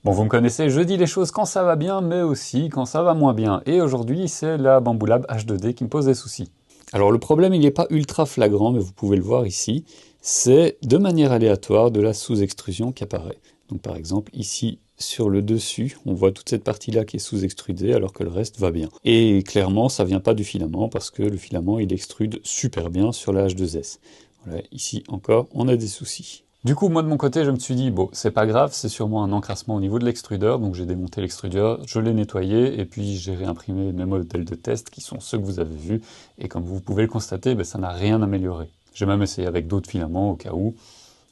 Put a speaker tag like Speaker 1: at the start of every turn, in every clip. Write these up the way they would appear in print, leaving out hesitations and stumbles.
Speaker 1: Bon, vous me connaissez, je dis les choses quand ça va bien, mais aussi quand ça va moins bien. Et aujourd'hui, c'est la Bambu Lab H2D qui me pose des soucis. Alors le problème, il n'est pas ultra flagrant, mais vous pouvez le voir ici. C'est de manière aléatoire de la sous-extrusion qui apparaît. Donc par exemple, ici, sur le dessus, on voit toute cette partie-là qui est sous-extrudée, alors que le reste va bien. Et clairement, ça vient pas du filament, parce que le filament, il extrude super bien sur la H2S. Voilà, ici encore, on a des soucis. Du coup, moi de mon côté, je me suis dit, bon, c'est pas grave, c'est sûrement un encrassement au niveau de l'extrudeur, donc j'ai démonté l'extrudeur, je l'ai nettoyé, et puis j'ai réimprimé mes modèles de test, qui sont ceux que vous avez vus, et comme vous pouvez le constater, ben, ça n'a rien amélioré. J'ai même essayé avec d'autres filaments, au cas où,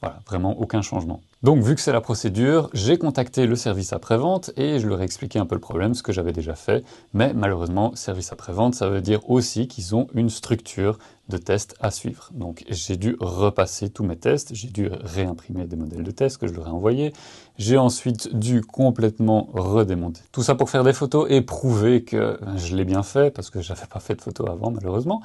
Speaker 1: voilà, vraiment aucun changement. Donc vu que c'est la procédure, j'ai contacté le service après-vente et je leur ai expliqué un peu le problème, ce que j'avais déjà fait, mais malheureusement, service après-vente, ça veut dire aussi qu'ils ont une structure de test à suivre. Donc j'ai dû repasser tous mes tests, j'ai dû réimprimer des modèles de tests que je leur ai envoyés, j'ai ensuite dû complètement redémonter. Tout ça pour faire des photos et prouver que je l'ai bien fait, parce que j'avais pas fait de photos avant malheureusement.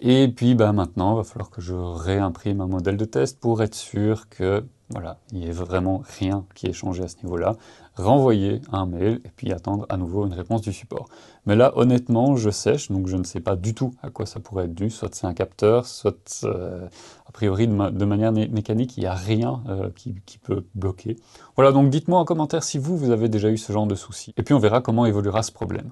Speaker 1: Et puis bah, maintenant, il va falloir que je réimprime un modèle de test pour être sûr que voilà, il n'y ait vraiment rien qui ait changé à ce niveau-là. Renvoyer un mail et puis attendre à nouveau une réponse du support. Mais là, honnêtement, je sèche, donc je ne sais pas du tout à quoi ça pourrait être dû. Soit c'est un capteur, soit a priori de manière mécanique, il n'y a rien qui peut bloquer. Voilà, donc dites-moi en commentaire si vous avez déjà eu ce genre de souci. Et puis on verra comment évoluera ce problème.